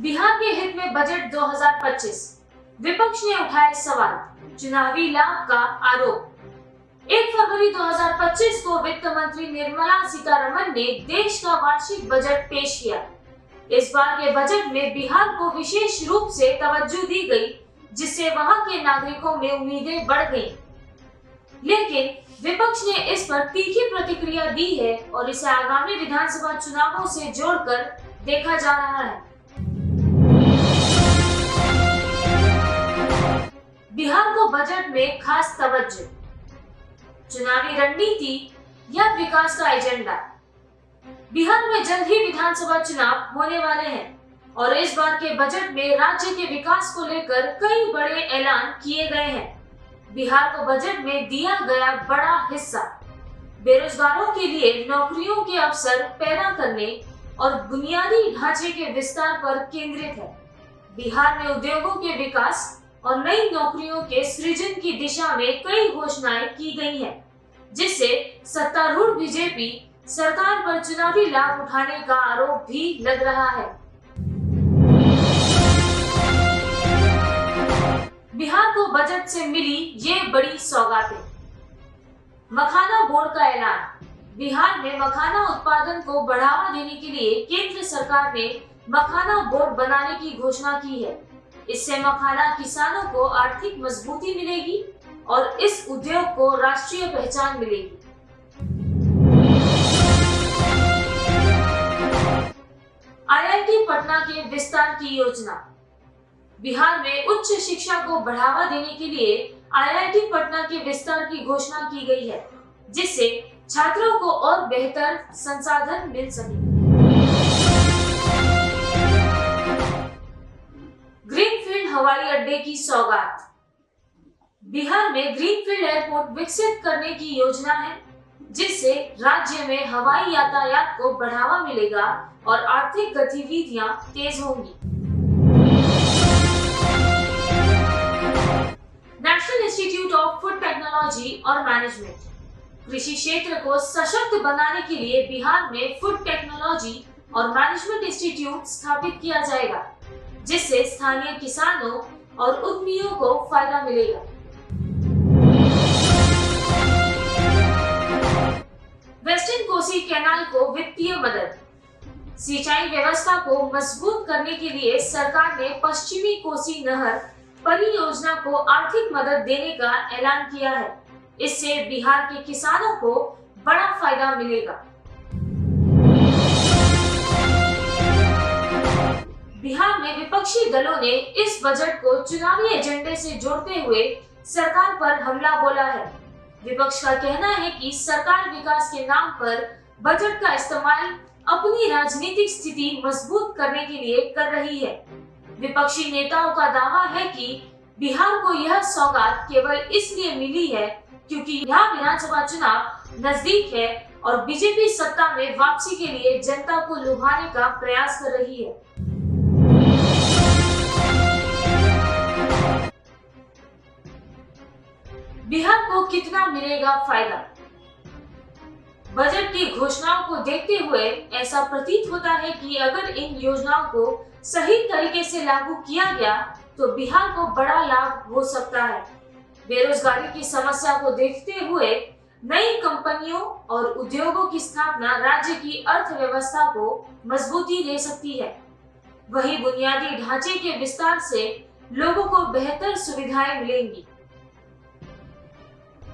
बिहार के हित में बजट 2025। विपक्ष ने उठाए सवाल, चुनावी लाभ का आरोप। 1 फरवरी 2025 को वित्त मंत्री निर्मला सीतारमण ने देश का वार्षिक बजट पेश किया। इस बार के बजट में बिहार को विशेष रूप से तवज्जो दी गई, जिससे वहां के नागरिकों में उम्मीदें बढ़ गईं। लेकिन विपक्ष ने इस पर तीखी प्रतिक्रिया दी है और इसे आगामी विधानसभा चुनावों से जोड़कर देखा जा रहा है। बिहार को बजट में खास तवज्जो, चुनावी रणनीति या विकास का एजेंडा। बिहार में जल्द ही विधानसभा चुनाव होने वाले हैं और इस बार के बजट में राज्य के विकास को लेकर कई बड़े ऐलान किए गए हैं। बिहार को बजट में दिया गया बड़ा हिस्सा बेरोजगारों के लिए नौकरियों के अवसर पैदा करने और बुनियादी ढांचे के विस्तार पर केंद्रित है। बिहार में उद्योगों के विकास और नई नौकरियों के सृजन की दिशा में कई घोषणाएं की गई हैं, जिससे सत्तारूढ़ बीजेपी सरकार पर चुनावी लाभ उठाने का आरोप भी लग रहा है। बिहार को बजट से मिली ये बड़ी सौगातें। मखाना बोर्ड का ऐलान। बिहार में मखाना उत्पादन को बढ़ावा देने के लिए केंद्र सरकार ने मखाना बोर्ड बनाने की घोषणा की है। इससे मखाना किसानों को आर्थिक मजबूती मिलेगी और इस उद्योग को राष्ट्रीय पहचान मिलेगी। आईआईटी पटना के विस्तार की योजना। बिहार में उच्च शिक्षा को बढ़ावा देने के लिए आईआईटी पटना के विस्तार की घोषणा की गई है, जिससे छात्रों को और बेहतर संसाधन मिल सके। ग्रीनफील्ड हवाई अड्डे की सौगात। बिहार में ग्रीनफील्ड एयरपोर्ट विकसित करने की योजना है, जिससे राज्य में हवाई यातायात को बढ़ावा मिलेगा और आर्थिक गतिविधियां तेज होंगी। National institute of food technology और मैनेजमेंट। कृषि क्षेत्र को सशक्त बनाने के लिए बिहार में फूड टेक्नोलॉजी और मैनेजमेंट इंस्टीट्यूट स्थापित किया जाएगा, जिससे स्थानीय किसानों और उद्यमियों को फायदा मिलेगा। वेस्टर्न कोसी कैनाल को वित्तीय मदद। सिंचाई व्यवस्था को मजबूत करने के लिए सरकार ने पश्चिमी कोसी नहर परियोजना को आर्थिक मदद देने का ऐलान किया है। इससे बिहार के किसानों को बड़ा फायदा मिलेगा। बिहार में विपक्षी दलों ने इस बजट को चुनावी एजेंडे से जोड़ते हुए सरकार पर हमला बोला है। विपक्ष का कहना है कि सरकार विकास के नाम पर बजट का इस्तेमाल अपनी राजनीतिक स्थिति मजबूत करने के लिए कर रही है। विपक्षी नेताओं का दावा है कि बिहार को यह सौगात केवल इसलिए मिली है क्योंकि यहाँ विधानसभा चुनाव नजदीक है और बीजेपी सत्ता में वापसी के लिए जनता को लुभाने का प्रयास कर रही है। बिहार को कितना मिलेगा फायदा? बजट की घोषणाओं को देखते हुए ऐसा प्रतीत होता है कि अगर इन योजनाओं को सही तरीके से लागू किया गया तो बिहार को बड़ा लाभ हो सकता है। बेरोजगारी की समस्या को देखते हुए नई कंपनियों और उद्योगों की स्थापना राज्य की अर्थव्यवस्था को मजबूती दे सकती है। वहीं बुनियादी ढांचे के विस्तार से लोगों को बेहतर सुविधाएं मिलेंगी।